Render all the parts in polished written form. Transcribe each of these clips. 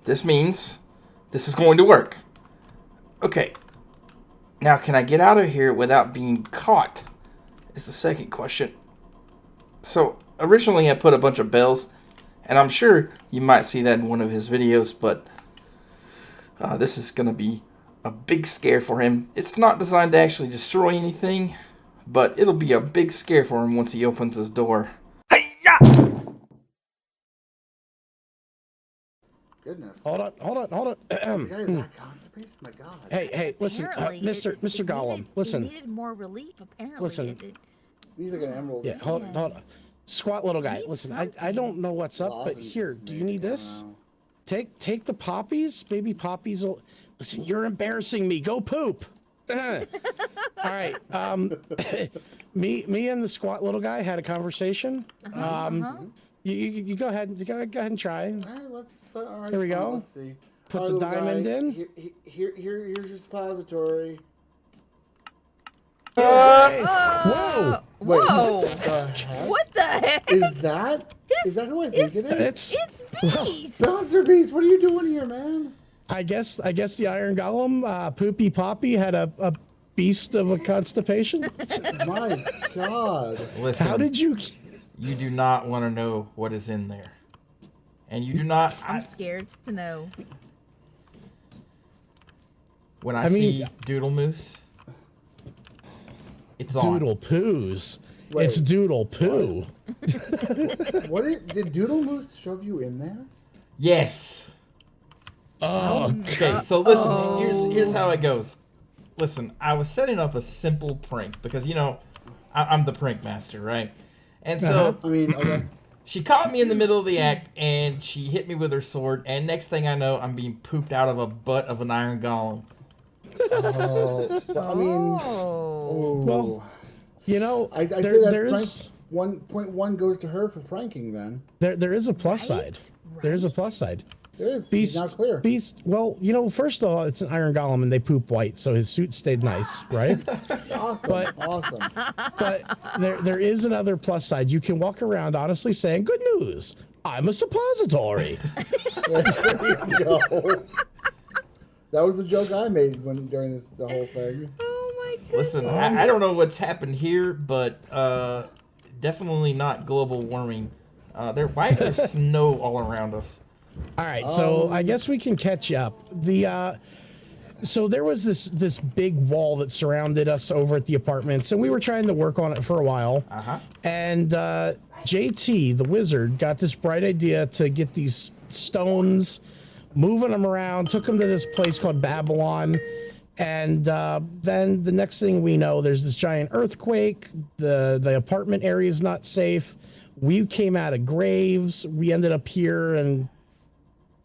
this means this is going to work. Okay. Now, can I get out of here without being caught? Is the second question. So, originally I put a bunch of bells, and I'm sure you might see that in one of his videos, but this is going to be a big scare for him. It's not designed to actually destroy anything, but it'll be a big scare for him once he opens his door. Hey-ya! Goodness. Hold on. Is the guy that constipated? My God. Hey, listen, Mr. Gollum, listen. It needed more relief, apparently. Listen. He's like an emerald. Yeah, hold on. Squat little guy. Listen, I don't know what's up, but here, do you need this? Take the poppies. Maybe poppies will. Listen, you're embarrassing me. Go poop. All right. Me and the squat little guy had a conveation. You go ahead. You go ahead and try. All right, let's. All right, Here we go. Let's see. Put All the right, little diamond guy, in. Here's your suppository. Whoa! Wait, Whoa! What the heck? What the heck? Is that who I think it is? It's Beast! Master Beast, what are you doing here, man? I guess the Iron Golem, Poopy Poppy, had a beast of a constipation. My God. Listen, How did you? you do not want to know what is in there. And you do not... I'm scared to know. When I see Doodle Moose, it's on. Doodle poos. Wait, It's doodle poo. Did Doodle Moose shove you in there? Yes. Oh, Okay, so listen, here's how it goes. Listen, I was setting up a simple prank because, you know, I'm the prank master, right? And so I mean, okay. she caught me in the middle of the act, and she hit me with her sword, and next thing I know, I'm being pooped out of a butt of an iron golem. Oh, I mean, Oh. Well, you know, I say there that's prank. is 1.1 goes to her for pranking. Then there is a plus Right? side. There is a plus side. there is. Beast, He's not clear. Beast. Well, you know, first of all, it's an Iron Golem, and they poop white, so his suit stayed nice, right? Awesome. But- Awesome. But there is another plus side. You can walk around honestly saying, "Good news, I'm a suppository." There you go. That was a joke I made during the whole thing. Oh my goodness. Listen, I don't know what's happened here, but definitely not global warming. Why is there snow all around us? All right, so I guess we can catch up. So there was this big wall that surrounded us over at the apartments, and we were trying to work on it for a while. And JT, the wizard, got this bright idea to get these stones, moving them around, took them to this place called Babylon. And then the next thing we know, there's this giant earthquake. The apartment area is not safe. We came out of graves. We ended up here, and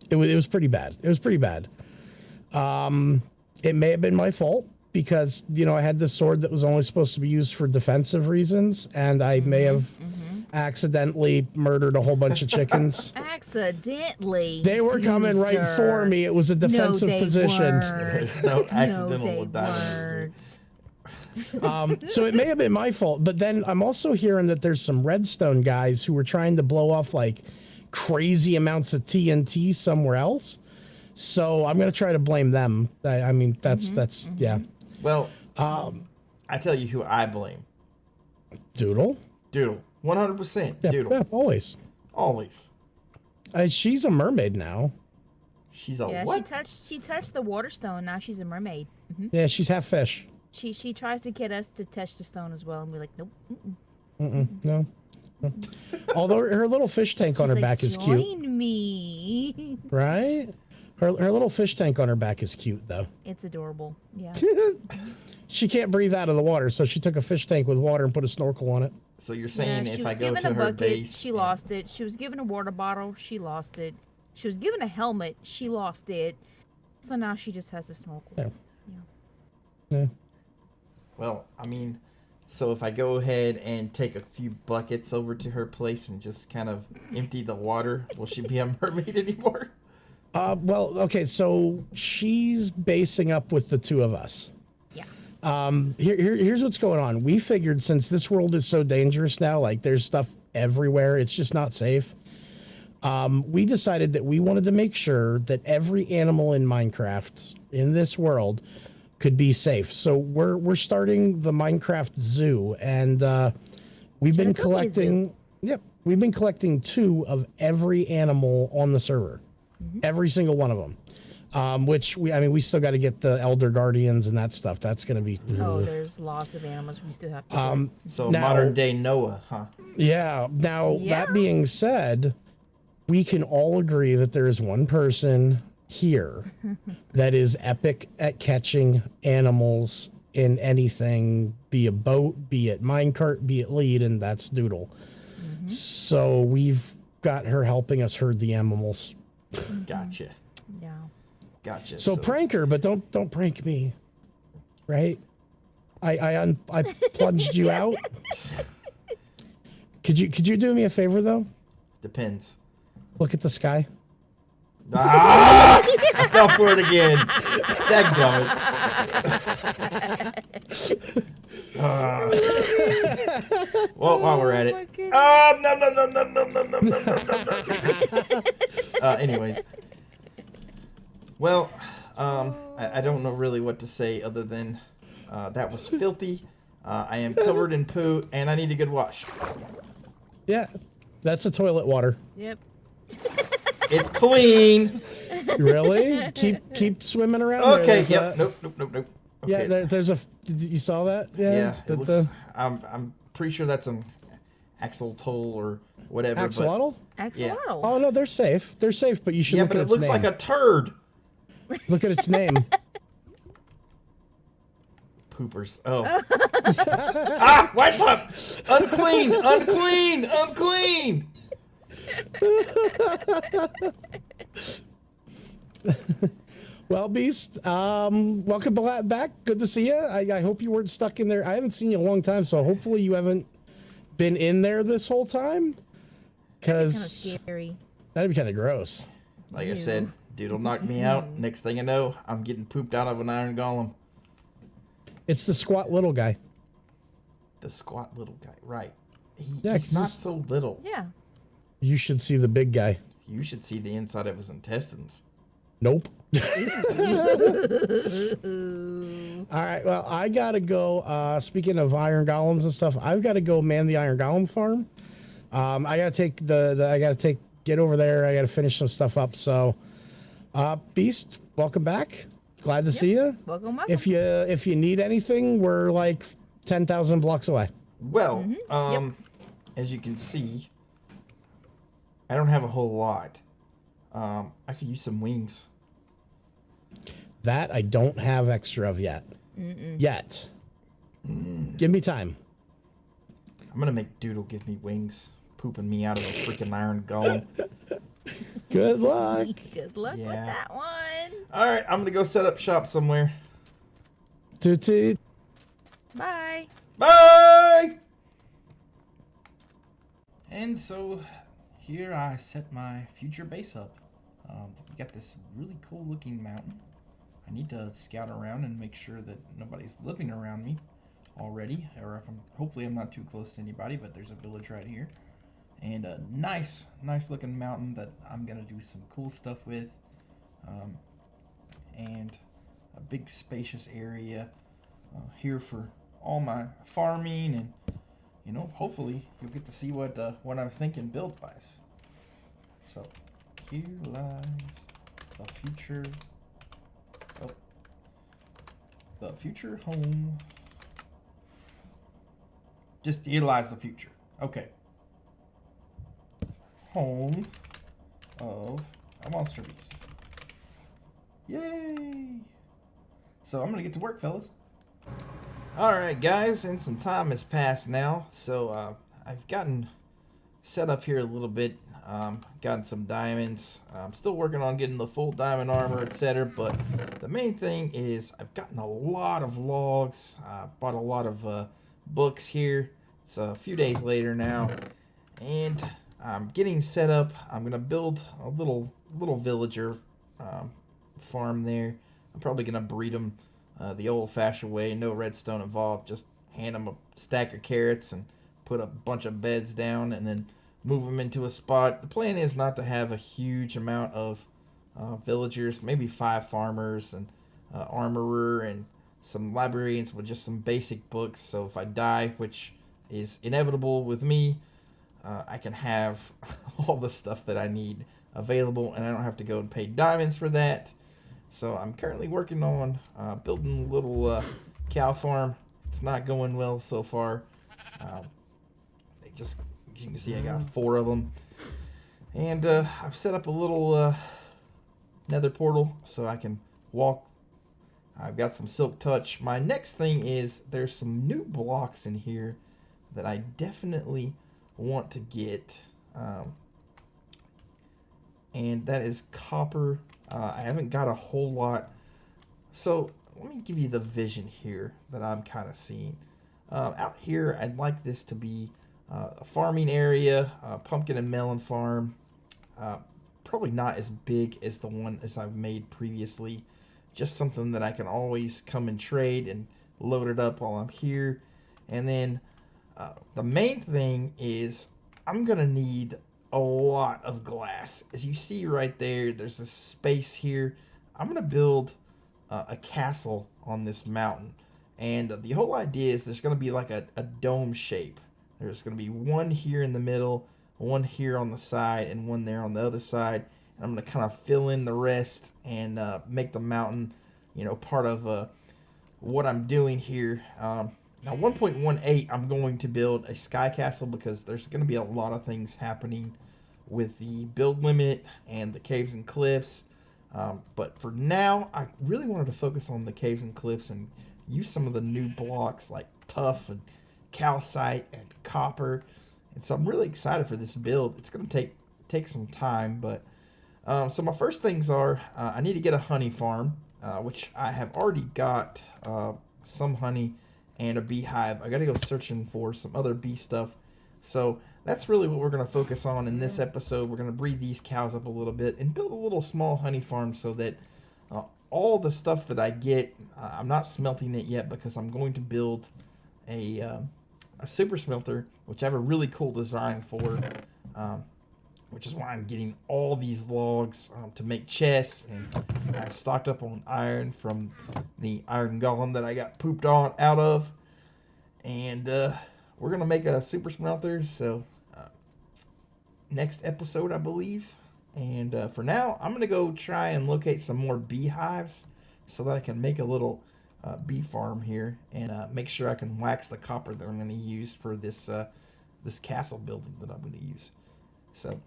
it was pretty bad. It was pretty bad. It may have been my fault because, you know, I had this sword that was only supposed to be used for defensive reasons, and I may have accidentally murdered a whole bunch of chickens. Accidentally. They were coming right loser. for me. It was a defensive no, they position. Weren't. There's no accidental no, with they diamonds. weren't. So it may have been my fault, but then I'm also hearing that there's some redstone guys who were trying to blow off like crazy amounts of TNT somewhere else. So I'm gonna try to blame them. I mean, that's yeah. Well, I tell you who I blame. Doodle. Doodle. 100% Yeah, Doodle. yeah, always. Always. She's a mermaid now. She's a Yeah, what? she touched the water stone. Now she's a mermaid. Yeah, she's half fish. She tries to get us to touch the stone as well, and we're like, nope. No. Although her little fish tank on She's her like, back is cute, Join me. right? Her little fish tank on her back is cute though. It's adorable. Yeah. She can't breathe out of the water, so she took a fish tank with water and put a snorkel on it. So you're saying Yeah, she if was I go given to a her bucket, base... she lost it. She was given a water bottle, she lost it. She was given a helmet, she lost it. So now she just has a snorkel. Yeah. Yeah. Well, I mean, so if I go ahead and take a few buckets over to her place and just kind of empty the water, will she be a mermaid anymore? Well, okay, so she's basing up with the two of us. Yeah. Here's what's going on. We figured since this world is so dangerous now, like there's stuff everywhere, it's just not safe. We decided that we wanted to make sure that every animal in Minecraft in this world could be safe. So we're starting the Minecraft Zoo, and we've been collecting. Yep, we've been collecting 2 of every animal on the server, every single one of them. Which we still got to get the Elder Guardians and that stuff. That's going to be. Oh, there's lots of animals we still have to. So now, modern day Noah, huh? Yeah. Now that being said, we can all agree that there is one person here that is epic at catching animals in anything, be a boat, be it minecart, be it lead, and that's Doodle. So we've got her helping us herd the animals. Gotcha. Yeah. Gotcha. So prank her, but don't prank me, right? I plunged you out. Could you do me a favor though? Depends. Look at the sky. Ah! I fell for it again. Dadgummit. Well, while we're at it. No. Anyways. Well, I don't know really what to say other than that was filthy. I am covered in poo, and I need a good wash. Yeah, that's a toilet water. Yep. It's clean. Really? Keep swimming around. Okay. Yep. Nope. Okay. Yeah. There's a. You saw that? Yeah. It looks, I'm pretty sure that's an axolotl or whatever. Axolotl? Axolotl. Yeah. Oh no, they're safe. They're safe, but you should. Yeah, look but at it its looks name. like a turd. Look at its name. Poopers. Oh. What's up? Unclean. Well, Beast, welcome back. Good to see you. I hope you weren't stuck in there. I haven't seen you in a long time, so hopefully you haven't been in there this whole time. Because Kind of scary. That'd be kind of gross. Like I said, dude'll knock me out. Next thing I know, I'm getting pooped out of an iron golem. It's the squat little guy. The squat little guy, right? Yeah, He's not so little. Yeah. You should see the big guy. You should see the inside of his intestines. Nope. All right. Well, I gotta go. Speaking of iron golems and stuff, I've got to go man the iron golem farm. I gotta take get over there. I gotta finish some stuff up. So, Beast, welcome back. Glad to see you. Welcome. If you need anything, we're like 10,000 blocks away. Well, as you can see, I don't have a whole lot. I could use some wings. That I don't have extra of yet. Yet. Give me time. I'm gonna make Doodle give me wings, pooping me out of a freaking iron golem. Good luck. Good luck with that one. All right, I'm gonna go set up shop somewhere. Toot. Bye. Bye. And so here I set my future base up. We got this really cool looking mountain. I need to scout around and make sure that nobody's living around me already, or if hopefully I'm not too close to anybody, but there's a village right here. And a nice looking mountain that I'm gonna do some cool stuff with. And a big spacious area here for all my farming, and hopefully you'll get to see what I'm thinking build wise. So here lies the future home. Just here lies the future. Okay. Home of a monster beast. Yay! So I'm gonna get to work, fellas. Alright guys, and some time has passed now, so I've gotten set up here a little bit, gotten some diamonds. I'm still working on getting the full diamond armor, etc., but the main thing is I've gotten a lot of logs, bought a lot of books here. It's a few days later now, and I'm getting set up. I'm gonna build a little villager farm there. I'm probably gonna breed them the old-fashioned way, no redstone involved. Just hand them a stack of carrots and put a bunch of beds down, and then move them into a spot. The plan is not to have a huge amount of villagers, maybe 5 farmers and armorer and some librarians with just some basic books. So if I die, which is inevitable with me, I can have all the stuff that I need available, and I don't have to go and pay diamonds for that. So I'm currently working on building a little cow farm. It's not going well so far. They just, as you can see, I got 4 of them, and I've set up a little nether portal so I can walk. I've got some silk touch. My next thing is there's some new blocks in here that I definitely want to get, and that is copper. I haven't got a whole lot, so let me give you the vision here that I'm kind of seeing. Out here, I'd like this to be a farming area, a pumpkin and melon farm. Probably not as big as the one as I've made previously. Just something that I can always come and trade and load it up while I'm here. And then the main thing is I'm going to need a lot of glass. As you see right there, there's a space here. I'm going to build a castle on this mountain. And the whole idea is there's going to be like a dome shape. There's going to be one here in the middle, one here on the side, and one there on the other side. And I'm going to kind of fill in the rest and make the mountain, part of what I'm doing here. Now 1.18, I'm going to build a sky castle because there's going to be a lot of things happening with the build limit and the caves and cliffs. But for now, I really wanted to focus on the caves and cliffs and use some of the new blocks like tuff and calcite and copper. And so I'm really excited for this build. It's going to take some time, but so my first things are I need to get a honey farm, which I have already got some honey and a beehive. I got to go searching for some other bee stuff. So that's really what we're going to focus on in this episode. We're going to breed these cows up a little bit and build a little small honey farm so that all the stuff that I get, I'm not smelting it yet because I'm going to build a super smelter, which I have a really cool design for, which is why I'm getting all these logs to make chests, and I've stocked up on iron from the iron golem that I got pooped out of, and we're gonna make a super smelter. So next episode, I believe. And for now, I'm gonna go try and locate some more beehives so that I can make a little bee farm here and make sure I can wax the copper that I'm gonna use for this this castle building that I'm gonna use. So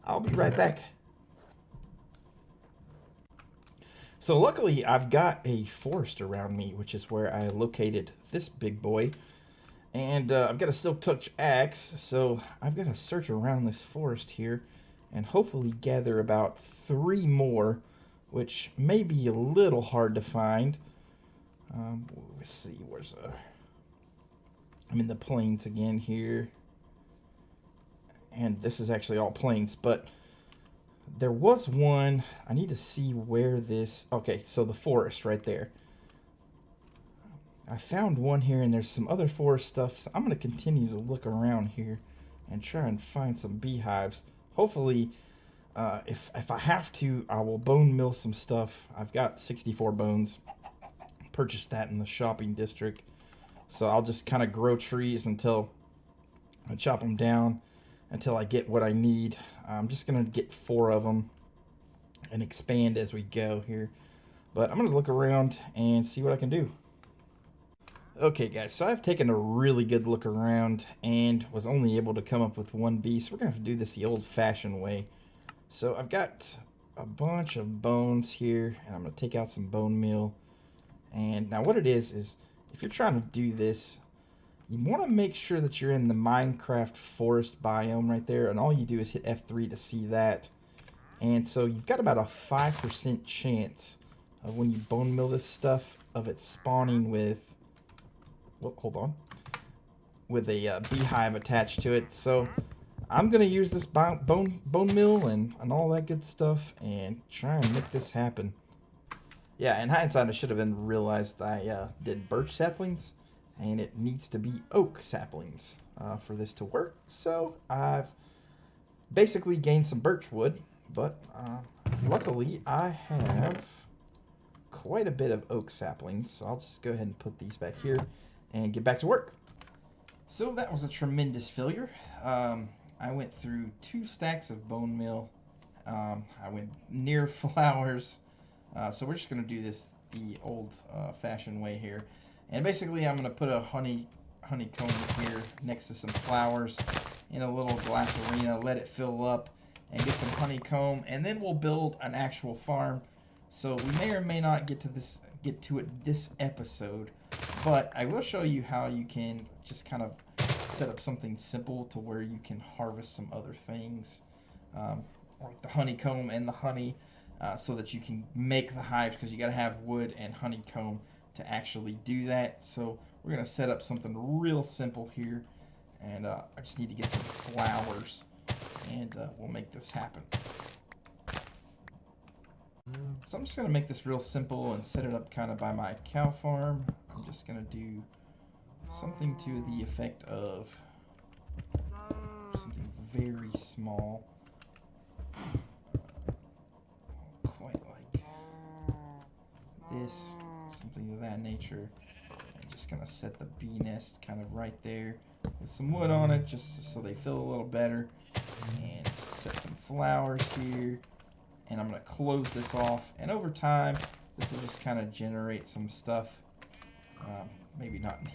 I'll be right back. So luckily I've got a forest around me, which is where I located this big boy. And I've got a silk touch axe, so I've got to search around this forest here and hopefully gather about 3 more, which may be a little hard to find. Let's see, I'm in the plains again here. And this is actually all plains, but there was one. I need to see where this. Okay, so the forest right there. I found one here, and there's some other forest stuff. So I'm going to continue to look around here and try and find some beehives. Hopefully, if I have to, I will bone mill some stuff. I've got 64 bones. Purchased that in the shopping district. So I'll just kind of grow trees until I chop them down until I get what I need. I'm just going to get 4 of them and expand as we go here. But I'm going to look around and see what I can do. Okay guys, so I've taken a really good look around and was only able to come up with 1 bee. So we're going to have to do this the old-fashioned way. So I've got a bunch of bones here, and I'm going to take out some bone meal. And now what it is if you're trying to do this, you want to make sure that you're in the Minecraft forest biome right there, and all you do is hit F3 to see that. And so you've got about a 5% chance of when you bone mill this stuff of it spawning with, hold on, with a beehive attached to it. So I'm going to use this bone mill and all that good stuff and try and make this happen. Yeah, in hindsight, I should have realized I did birch saplings, and it needs to be oak saplings for this to work. So I've basically gain some birch wood, but luckily I have quite a bit of oak saplings, so I'll just go ahead and put these back here and get back to work. So that was a tremendous failure. I went through 2 stacks of bone meal. I went near flowers. So we're just going to do this the old-fashioned way here. And basically I'm going to put a honeycomb here next to some flowers in a little glass arena, let it fill up, and get some honeycomb, and then we'll build an actual farm. So we may or may not get to it this episode, but I will show you how you can just kind of set up something simple to where you can harvest some other things, like the honeycomb and the honey, so that you can make the hives, because you got to have wood and honeycomb to actually do that. So we're going to set up something real simple here, and I just need to get some flowers, and we'll make this happen. So I'm just going to make this real simple and set it up kind of by my cow farm. I'm just going to do something to the effect of something very small. Quite like this, something of that nature. I'm just going to set the bee nest kind of right there with some wood on it, just so they feel a little better. And set some flowers here. And I'm going to close this off. And over time, this will just kind of generate some stuff. Maybe not need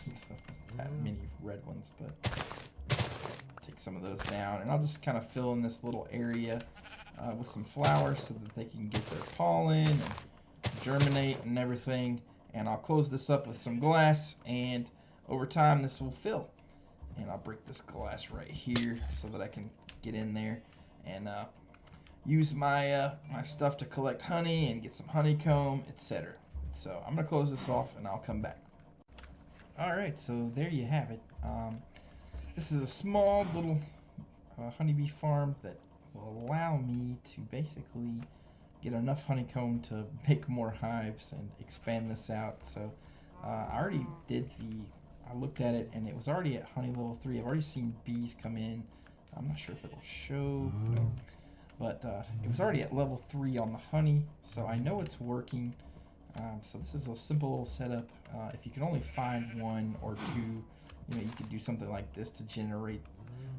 that many red ones, but take some of those down. And I'll just kind of fill in this little area with some flowers so that they can get their pollen and germinate and everything. And I'll close this up with some glass, and over time this will fill. And I'll break this glass right here so that I can get in there and use my my stuff to collect honey and get some honeycomb, etc. So I'm gonna close this off and I'll come back. Alright, so there you have it. This is a small little honeybee farm that will allow me to basically get enough honeycomb to make more hives and expand this out. So I already I looked at it and it was already at honey level 3. I've already seen bees come in. I'm not sure if it'll show. No. But it was already at level 3 on the honey, so I know it's working. So this is a simple little setup. If you can only find 1 or 2, you can do something like this to generate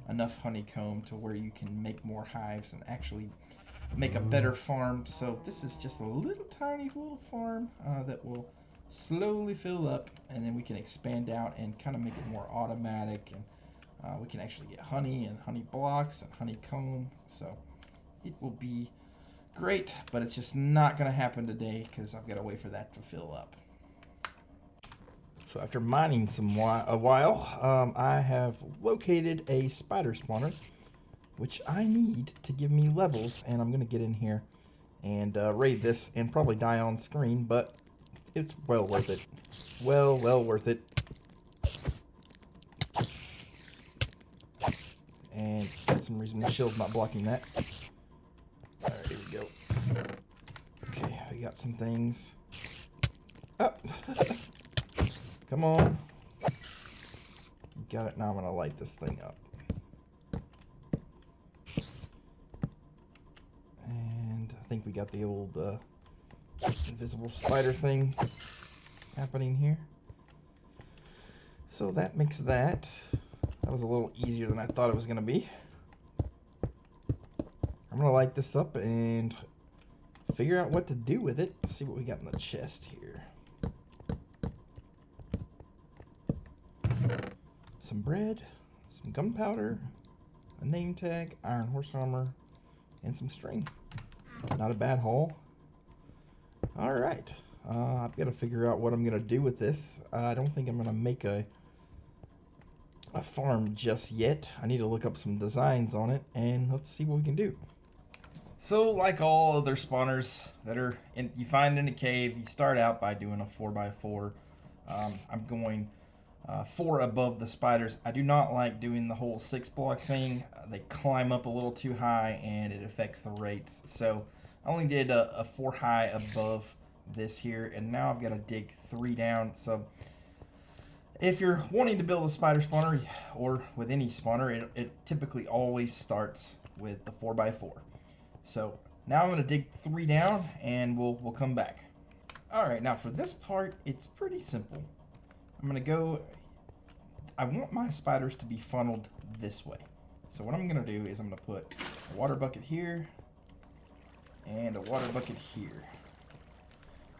enough honeycomb to where you can make more hives and actually make a better farm. So this is just a little tiny little farm that will slowly fill up, and then we can expand out and kind of make it more automatic, and we can actually get honey and honey blocks and honeycomb. So it will be great, but it's just not going to happen today because I've got to wait for that to fill up. So after mining a while, I have located a spider spawner, which I need to give me levels, and I'm going to get in here and raid this and probably die on screen, but it's well worth it. Well worth it. And for some reason the shield's not blocking that. Alright, here we go. Okay, we got some things. Up. Come on. Got it. Now I'm going to light this thing up. And I think we got the old invisible spider thing happening here. So that makes that. That was a little easier than I thought it was going to be. I'm going to light this up and figure out what to do with it. Let's see what we got in the chest here. Some bread, some gunpowder, a name tag, iron horse armor, and some string. Not a bad haul. Alright, I've got to figure out what I'm going to do with this. I don't think I'm going to make a farm just yet. I need to look up some designs on it, and let's see what we can do. So, like all other spawners that you find in a cave, you start out by doing a 4x4. I'm going 4 above the spiders. I do not like doing the whole 6-block thing. They climb up a little too high and it affects the rates. So I only did a 4 high above this here, and now I've got to dig 3 down. So if you're wanting to build a spider spawner, or with any spawner, it typically always starts with the 4x4. So now I'm going to dig 3 down, and we'll come back. All right, now for this part, it's pretty simple. I'm going to go, I want my spiders to be funneled this way. So what I'm going to do is I'm going to put a water bucket here and a water bucket here.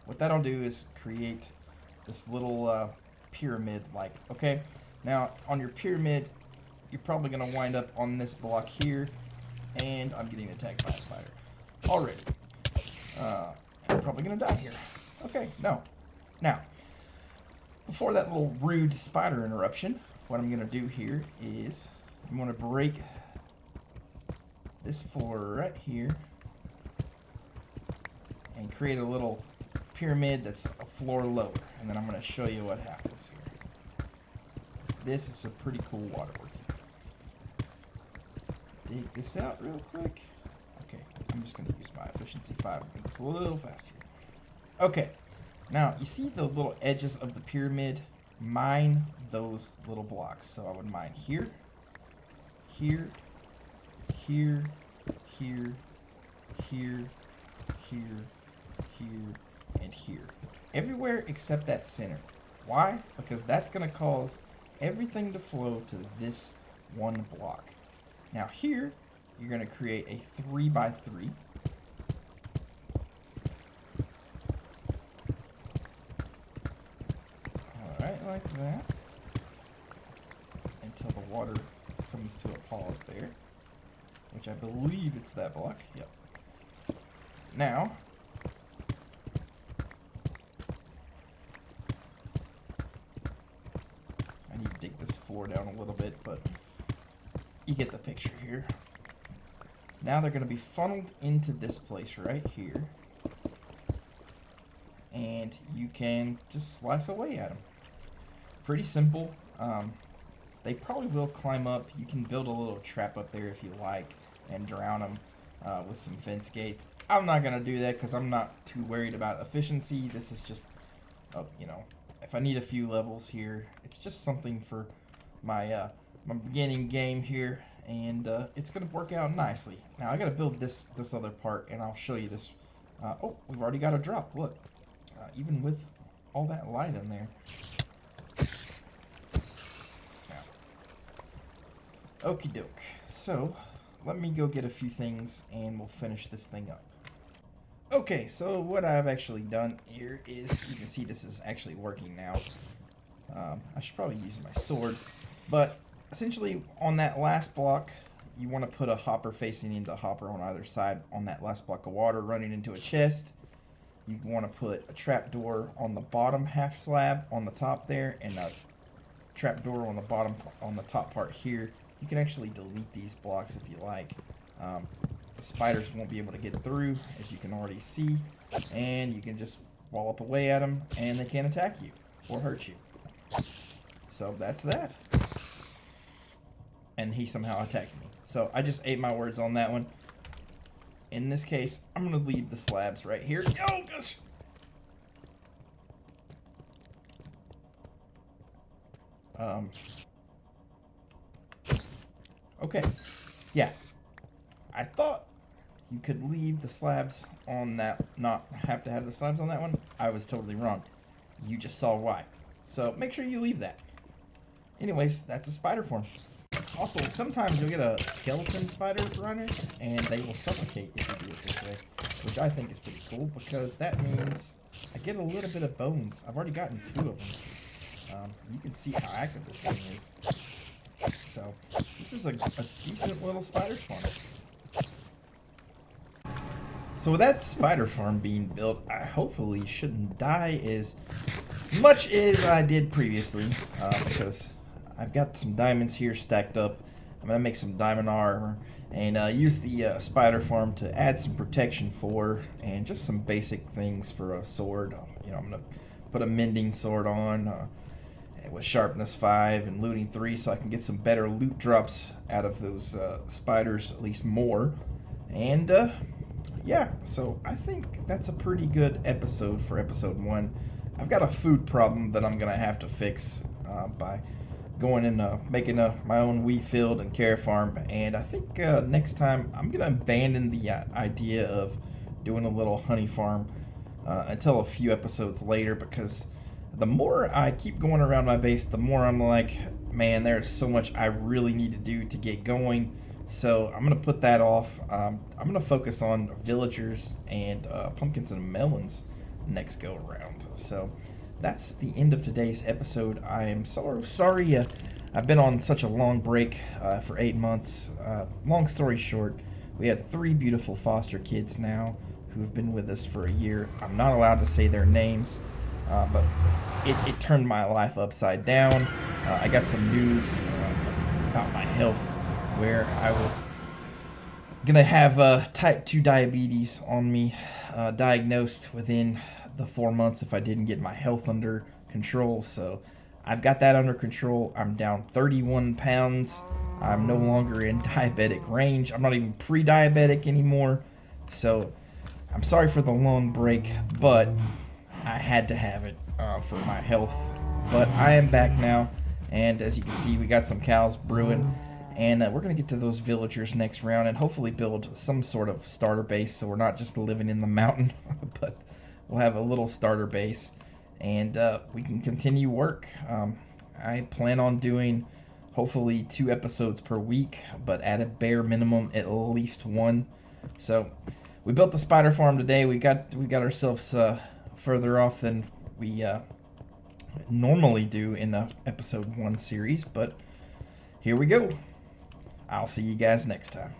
What that'll do is create this little pyramid like, okay? Now on your pyramid, you're probably going to wind up on this block here, and I'm getting attacked by a spider already. I'm probably going to die here. Okay, no. Now, before that little rude spider interruption, what I'm going to do here is I'm going to break this floor right here and create a little pyramid that's a floor lower. And then I'm going to show you what happens here. This is a pretty cool waterwork. Dig this out real quick. Okay, I'm just going to use my efficiency 5 to make this a little faster. Okay, now you see the little edges of the pyramid? Mine those little blocks. So I would mine here, here, here, here, here, here, here, and here. Everywhere except that center. Why? Because that's going to cause everything to flow to this one block. Now here, you're going to create a 3x3. Alright, like that. Until the water comes to a pause there. Which I believe it's that block. Yep. Now, I need to dig this floor down a little bit, but you get the picture here. Now they're going to be funneled into this place right here. And you can just slice away at them. Pretty simple. They probably will climb up. You can build a little trap up there if you like and drown them with some fence gates. I'm not going to do that because I'm not too worried about efficiency. This is just, you know, if I need a few levels here, it's just something for my my beginning game here, and it's going to work out nicely. Now I got to build this other part, and I'll show you this. Oh, we've already got a drop. Look, even with all that light in there. Okie doke. So, let me go get a few things and we'll finish this thing up. Okay, so what I've actually done here is, you can see this is actually working now. I should probably use my sword, but essentially on that last block, you want to put a hopper facing into a hopper on either side on that last block of water running into a chest. You want to put a trapdoor on the bottom half slab on the top there, and a trapdoor on the bottom, on the top part here. You can actually delete these blocks if you like. The spiders won't be able to get through, as you can already see, and you can just wallop away at them, and they can't attack you or hurt you. So that's that. And he somehow attacked me. So I just ate my words on that one. In this case, I'm going to leave the slabs right here. Oh, gosh! Okay. Yeah. I thought you could leave the slabs on that, not have to have the slabs on that one. I was totally wrong. You just saw why. So make sure you leave that. Anyways, that's a spider form. Also, sometimes you'll get a skeleton spider runner, and they will suffocate if you do it this way, which I think is pretty cool, because that means I get a little bit of bones. I've already gotten 2 of them. You can see how active this thing is. So, this is a decent little spider farm. So with that spider farm being built, I hopefully shouldn't die as much as I did previously, because I've got some diamonds here stacked up. I'm going to make some diamond armor and use the spider farm to add some protection for, and just some basic things for a sword. You know, I'm going to put a mending sword on with sharpness 5 and looting 3, so I can get some better loot drops out of those spiders, at least more. And yeah, so I think that's a pretty good episode for episode 1. I've got a food problem that I'm going to have to fix by going and making my own wheat field and carrot farm. And I think next time I'm gonna abandon the idea of doing a little honey farm until a few episodes later, because the more I keep going around my base, the more I'm like, man, there's so much I really need to do to get going. So I'm gonna put that off. I'm gonna focus on villagers and pumpkins and melons next go around. So that's the end of today's episode. I am sorry I've been on such a long break for 8 months. Long story short, we have 3 beautiful foster kids now who have been with us for a year. I'm not allowed to say their names, but it turned my life upside down. I got some news about my health, where I was gonna have type 2 diabetes on me, diagnosed within the 4 months if I didn't get my health under control. So I've got that under control. I'm down 31 pounds. I'm no longer in diabetic range. I'm not even pre-diabetic anymore. So I'm sorry for the long break, but I had to have it for my health. But I am back now, and as you can see, we got some cows brewing, and we're going to get to those villagers next round and hopefully build some sort of starter base, so we're not just living in the mountain, but we'll have a little starter base, and we can continue work. I plan on doing hopefully 2 episodes per week, but at a bare minimum, at least 1. So we built the spider farm today. We got ourselves further off than we normally do in a episode 1 series, but here we go. I'll see you guys next time.